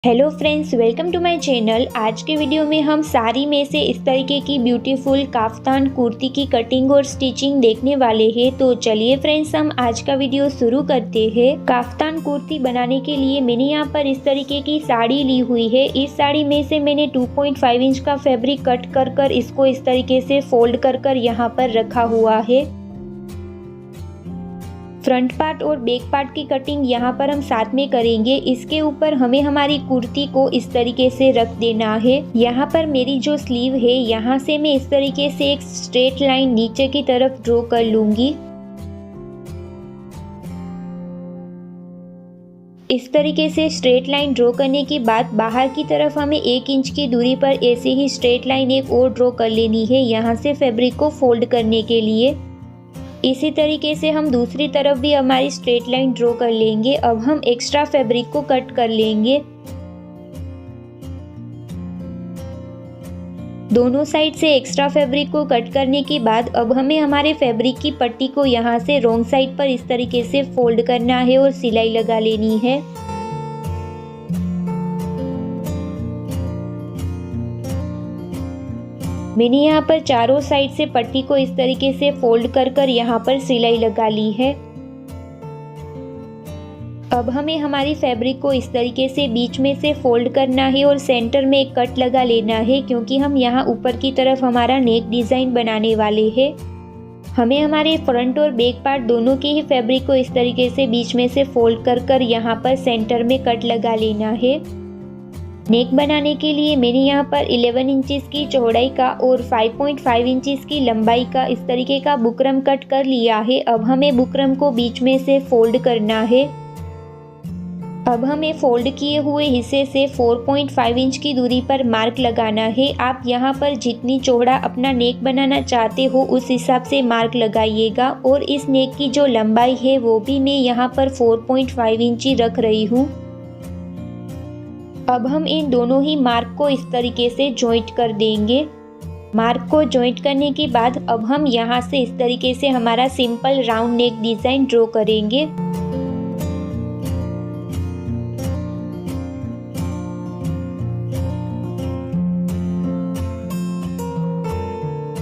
Hello friends, welcome to my channel. आज के video में हम साड़ी में से इस तरीके की ब्यूटीफुल काफ्तान कुर्ती की कटिंग और स्टिचिंग देखने वाले हैं। तो चलिए फ्रेंड्स, हम आज का वीडियो शुरू करते हैं। काफ्तान कुर्ती बनाने के लिए मैंने यहाँ पर इस तरीके की साड़ी ली हुई है। इस साड़ी में से मैंने 2.5 इंच का फैब्रिक कट कर इसको इस तरीके से फोल्ड कर यहाँ पर रखा हुआ है। फ्रंट पार्ट और बैक पार्ट की कटिंग यहाँ पर हम साथ में करेंगे। इसके ऊपर हमें हमारी कुर्ती को इस तरीके से रख देना है। यहाँ पर मेरी जो स्लीव है, यहाँ से मैं इस तरीके से एक स्ट्रेट लाइन नीचे की तरफ ड्रॉ कर लूंगी। इस तरीके से स्ट्रेट लाइन ड्रॉ करने के बाद बाहर की तरफ हमें 1 इंच की दूरी पर ऐसे ही स्ट्रेट लाइन एक और ड्रॉ कर लेनी है, यहाँ से फैब्रिक को फोल्ड करने के लिए। इसी तरीके से हम दूसरी तरफ भी हमारी स्ट्रेट लाइन ड्रॉ कर लेंगे। अब हम एक्स्ट्रा फैब्रिक को कट कर लेंगे। दोनों साइड से एक्स्ट्रा फैब्रिक को कट करने के बाद अब हमें हमारे फैब्रिक की पट्टी को यहाँ से रॉन्ग साइड पर इस तरीके से फोल्ड करना है और सिलाई लगा लेनी है। मैंने यहाँ पर चारों साइड से पट्टी को इस तरीके से फोल्ड कर यहाँ पर सिलाई लगा ली है। अब हमें हमारी फैब्रिक को इस तरीके से बीच में से फोल्ड करना है और सेंटर में एक कट लगा लेना है, क्योंकि हम यहाँ ऊपर की तरफ हमारा नेक डिज़ाइन बनाने वाले हैं। हमें हमारे फ्रंट और बैक पार्ट दोनों के ही फैब्रिक को इस तरीके से बीच में से फोल्ड कर यहाँ पर सेंटर में कट लगा लेना है। नेक बनाने के लिए मैंने यहाँ पर 11 इंचेस की चौड़ाई का और 5.5 इंचेस की लंबाई का इस तरीके का बुकरम कट कर लिया है। अब हमें बुकरम को बीच में से फोल्ड करना है। अब हमें फोल्ड किए हुए हिस्से से 4.5 इंच की दूरी पर मार्क लगाना है। आप यहाँ पर जितनी चौड़ा अपना नेक बनाना चाहते हो उस हिसाब से मार्क लगाइएगा। और इस नेक की जो लंबाई है वो भी मैं यहाँ पर 4.5 इंच ही रख रही हूँ। अब हम इन दोनों ही मार्क को इस तरीके से जॉइंट कर देंगे। मार्क को जॉइंट करने के बाद अब हम यहाँ से इस तरीके से हमारा simple round neck design draw करेंगे।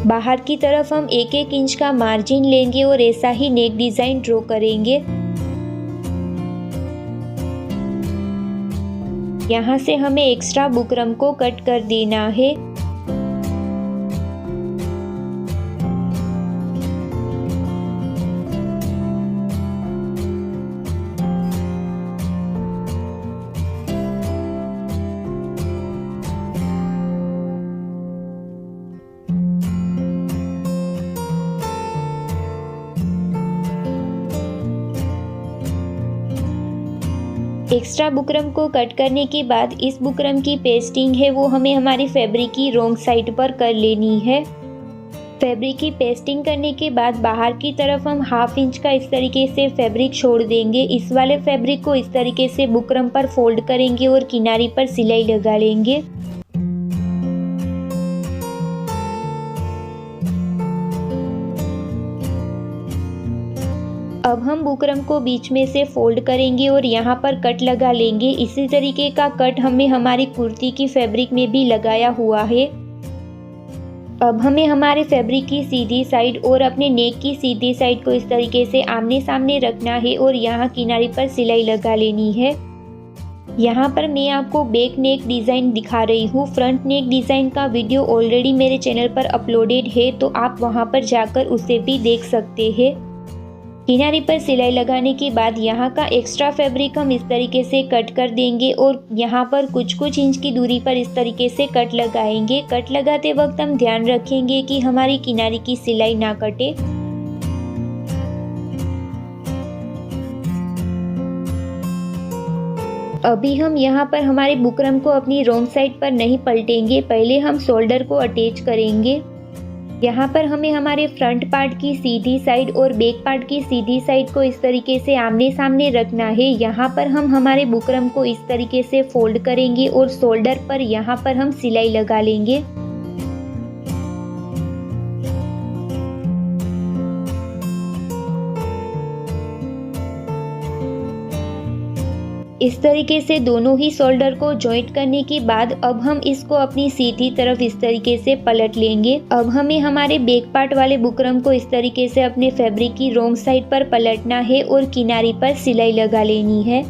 बाहर की तरफ हम 1-1 इंच का मार्जिन लेंगे और ऐसा ही नेक डिज़ाइन ड्रॉ करेंगे। यहाँ से हमें एक्स्ट्रा बुकरम को कट कर देना है। एक्स्ट्रा बुकरम को कट करने के बाद इस बुकरम की पेस्टिंग है वो हमें हमारी फैब्रिक की रॉन्ग साइड पर कर लेनी है। फैब्रिक की पेस्टिंग करने के बाद बाहर की तरफ हम 1/2 इंच का इस तरीके से फैब्रिक छोड़ देंगे। इस वाले फैब्रिक को इस तरीके से बुकरम पर फोल्ड करेंगे और किनारी पर सिलाई लगा लेंगे। अब हम बुकरम को बीच में से फोल्ड करेंगे और यहाँ पर कट लगा लेंगे। इसी तरीके का कट हमें हमारी कुर्ती की फैब्रिक में भी लगाया हुआ है। अब हमें हमारे फैब्रिक की सीधी साइड और अपने नेक की सीधी साइड को इस तरीके से आमने सामने रखना है और यहाँ किनारे पर सिलाई लगा लेनी है। यहाँ पर मैं आपको बैक नेक डिज़ाइन दिखा रही हूँ। फ्रंट नेक डिज़ाइन का वीडियो ऑलरेडी मेरे चैनल पर अपलोडेड है, तो आप वहाँ पर जाकर उसे भी देख सकते हैं। किनारे पर सिलाई लगाने के बाद यहाँ का एक्स्ट्रा फैब्रिक हम इस तरीके से कट कर देंगे और यहाँ पर कुछ इंच की दूरी पर इस तरीके से कट लगाएंगे। कट लगाते वक्त हम ध्यान रखेंगे कि हमारी किनारे की सिलाई ना कटे। अभी हम यहाँ पर हमारे बुकरम को अपनी रॉन्ग साइड पर नहीं पलटेंगे, पहले हम शोल्डर को अटैच करेंगे। यहाँ पर हमें हमारे फ्रंट पार्ट की सीधी साइड और बैक पार्ट की सीधी साइड को इस तरीके से आमने सामने रखना है। यहाँ पर हम हमारे बुकरम को इस तरीके से फोल्ड करेंगे और शोल्डर पर यहाँ पर हम सिलाई लगा लेंगे। इस तरीके से दोनों ही शोल्डर को जॉइंट करने के बाद अब हम इसको अपनी सीधी तरफ इस तरीके से पलट लेंगे। अब हमें हमारे बैक पार्ट वाले बुकरम को इस तरीके से अपने फैब्रिक की रॉन्ग साइड पर पलटना है और किनारी पर सिलाई लगा लेनी है।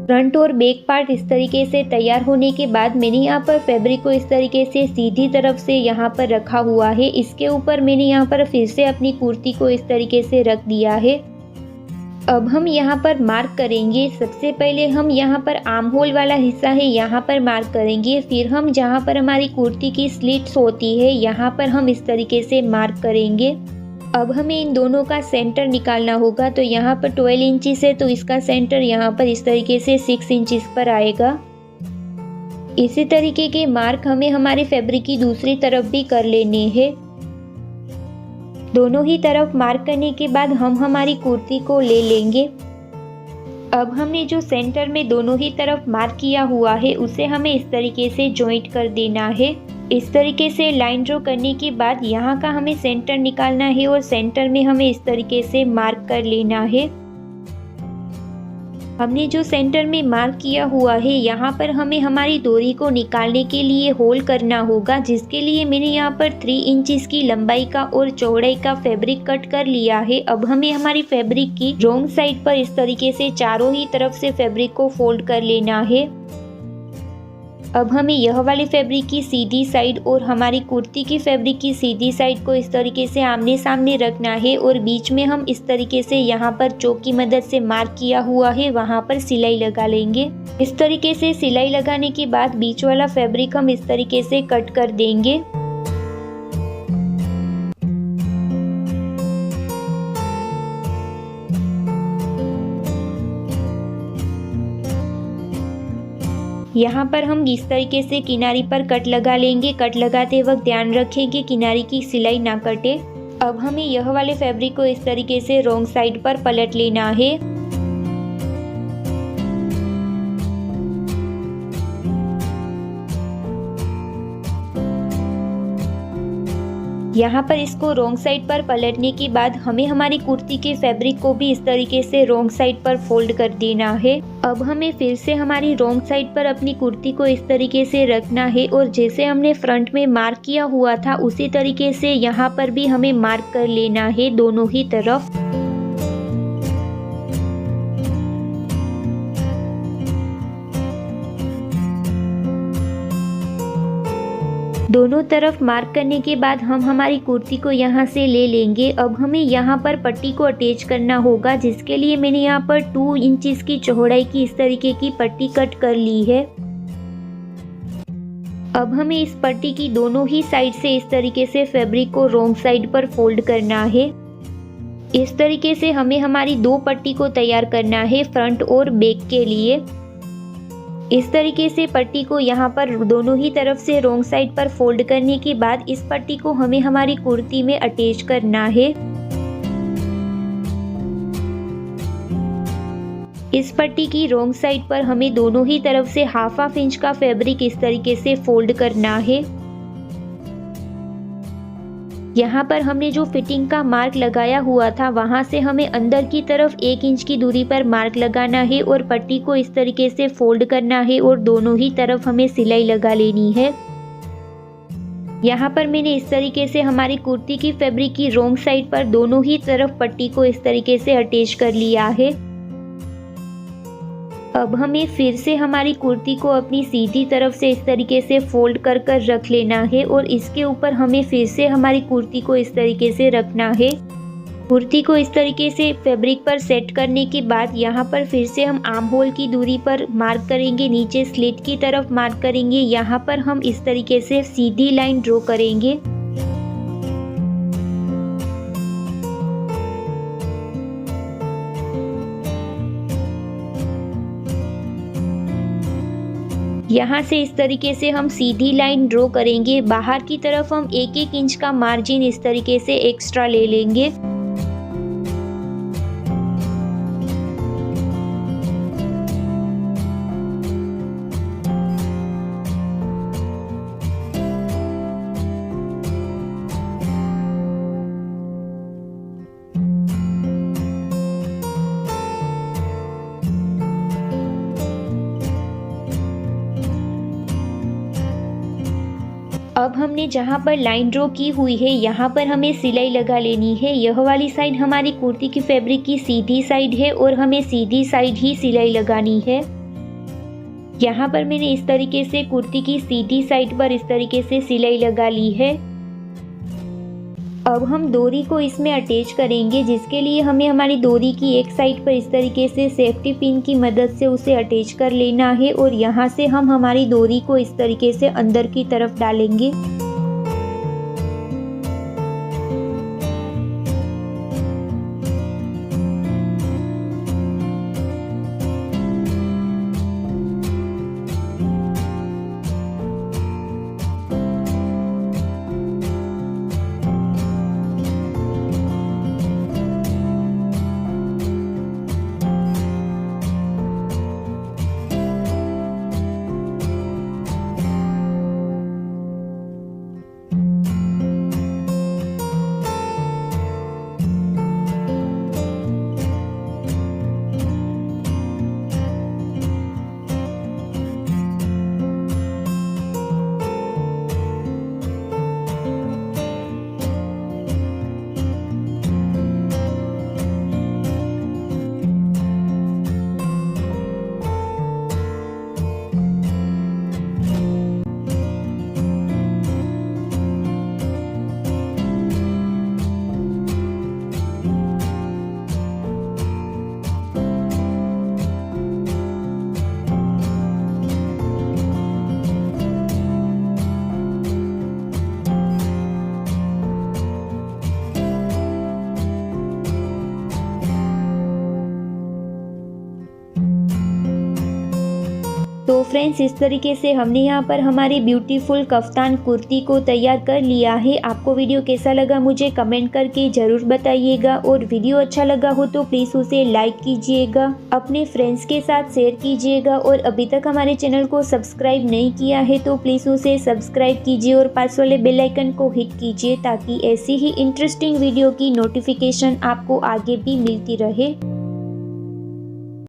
फ्रंट और बैक पार्ट इस तरीके से तैयार होने के बाद मैंने यहाँ पर फैब्रिक को इस तरीके से सीधी तरफ से यहाँ पर रखा हुआ है। इसके ऊपर मैंने यहाँ पर फिर से अपनी कुर्ती को इस तरीके से रख दिया है। अब हम यहाँ पर मार्क करेंगे। सबसे पहले हम यहाँ पर आर्म होल वाला हिस्सा है यहाँ पर मार्क करेंगे। फिर हम जहाँ पर हमारी कुर्ती की स्लिट्स होती है यहाँ पर हम इस तरीके से मार्क करेंगे। अब हमें इन दोनों का सेंटर निकालना होगा। तो यहाँ पर 12 इंचिस है तो इसका सेंटर यहाँ पर इस तरीके से 6 इंचिस पर आएगा। इसी तरीके के मार्क हमें हमारे फैब्रिक की दूसरी तरफ भी कर लेने हैं। दोनों ही तरफ मार्क करने के बाद हम हमारी कुर्ती को ले लेंगे। अब हमने जो सेंटर में दोनों ही तरफ मार्क किया हुआ है उसे हमें इस तरीके से जॉइंट कर देना है। इस तरीके से लाइन ड्रॉ करने के बाद यहाँ का हमें सेंटर निकालना है और सेंटर में हमें इस तरीके से मार्क कर लेना है। हमने जो सेंटर में मार्क किया हुआ है यहाँ पर हमें हमारी डोरी को निकालने के लिए होल करना होगा, जिसके लिए मैंने यहाँ पर 3 इंचिस की लंबाई का और चौड़ाई का फैब्रिक कट कर लिया है। अब हमें हमारी फैब्रिक की रॉन्ग साइड पर इस तरीके से चारों ही तरफ से फैब्रिक को फोल्ड कर लेना है। अब हमें यह वाली फैब्रिक की सीधी साइड और हमारी कुर्ती की फैब्रिक की सीधी साइड को इस तरीके से आमने सामने रखना है और बीच में हम इस तरीके से यहाँ पर चौक की मदद से मार्क किया हुआ है वहाँ पर सिलाई लगा लेंगे। इस तरीके से सिलाई लगाने के बाद बीच वाला फैब्रिक हम इस तरीके से कट कर देंगे। यहाँ पर हम इस तरीके से किनारी पर कट लगा लेंगे। कट लगाते वक्त ध्यान रखें कि किनारी की सिलाई ना कटे। अब हमें यह वाले फैब्रिक को इस तरीके से रॉन्ग साइड पर पलट लेना है। यहाँ पर इसको रॉन्ग साइड पर पलटने के बाद हमें हमारी कुर्ती के फैब्रिक को भी इस तरीके से रॉन्ग साइड पर फोल्ड कर देना है। अब हमें फिर से हमारी रॉन्ग साइड पर अपनी कुर्ती को इस तरीके से रखना है और जैसे हमने फ्रंट में मार्क किया हुआ था उसी तरीके से यहाँ पर भी हमें मार्क कर लेना है दोनों ही तरफ। दोनों तरफ मार्क करने के बाद हम हमारी कुर्ती को यहाँ से ले लेंगे। अब हमें यहाँ पर पट्टी को अटैच करना होगा, जिसके लिए मैंने यहाँ पर 2 इंचिस की चौड़ाई की इस तरीके की पट्टी कट कर ली है। अब हमें इस पट्टी की दोनों ही साइड से इस तरीके से फैब्रिक को रॉन्ग साइड पर फोल्ड करना है। इस तरीके से हमें हमारी 2 पट्टी को तैयार करना है फ्रंट और बैक के लिए। इस तरीके से पट्टी को यहाँ पर दोनों ही तरफ से रॉन्ग साइड पर फोल्ड करने के बाद इस पट्टी को हमें हमारी कुर्ती में अटैच करना है। इस पट्टी की रॉन्ग साइड पर हमें दोनों ही तरफ से हाफ इंच का फैब्रिक इस तरीके से फोल्ड करना है। यहाँ पर हमने जो फिटिंग का मार्क लगाया हुआ था वहाँ से हमें अंदर की तरफ 1 इंच की दूरी पर मार्क लगाना है और पट्टी को इस तरीके से फोल्ड करना है और दोनों ही तरफ हमें सिलाई लगा लेनी है। यहाँ पर मैंने इस तरीके से हमारी कुर्ती की फैब्रिक की रॉन्ग साइड पर दोनों ही तरफ पट्टी को इस तरीके से अटैच कर लिया है। अब हमें फिर से हमारी कुर्ती को अपनी सीधी तरफ से इस तरीके से फोल्ड कर कर रख लेना है और इसके ऊपर हमें फिर से हमारी कुर्ती को इस तरीके से रखना है। कुर्ती को इस तरीके से फैब्रिक पर सेट करने के बाद यहाँ पर फिर से हम आर्म होल की दूरी पर मार्क करेंगे, नीचे स्लिट की तरफ मार्क करेंगे। यहाँ पर हम इस तरीके से सीधी लाइन ड्रॉ करेंगे। यहाँ से इस तरीके से हम सीधी लाइन ड्रॉ करेंगे। बाहर की तरफ हम 1-1 इंच का मार्जिन इस तरीके से एक्स्ट्रा ले लेंगे। अब हमने जहाँ पर लाइन ड्रॉ की हुई है यहाँ पर हमें सिलाई लगा लेनी है। यह वाली साइड हमारी कुर्ती की फैब्रिक की सीधी साइड है और हमें सीधी साइड ही सिलाई लगानी है। यहाँ पर मैंने इस तरीके से कुर्ती की सीधी साइड पर इस तरीके से सिलाई लगा ली है। अब हम डोरी को इसमें अटैच करेंगे, जिसके लिए हमें हमारी डोरी की एक साइड पर इस तरीके से सेफ्टी पिन की मदद से उसे अटैच कर लेना है और यहाँ से हम हमारी डोरी को इस तरीके से अंदर की तरफ डालेंगे। तो फ्रेंड्स, इस तरीके से हमने यहाँ पर हमारी ब्यूटीफुल कफ्तान कुर्ती को तैयार कर लिया है। आपको वीडियो कैसा लगा मुझे कमेंट करके ज़रूर बताइएगा और वीडियो अच्छा लगा हो तो प्लीज़ उसे लाइक कीजिएगा, अपने फ्रेंड्स के साथ शेयर कीजिएगा और अभी तक हमारे चैनल को सब्सक्राइब नहीं किया है तो प्लीज़ उसे सब्सक्राइब कीजिए और पास वाले बेल आइकन को हिट कीजिए ताकि ऐसी ही इंटरेस्टिंग वीडियो की नोटिफिकेशन आपको आगे भी मिलती रहे।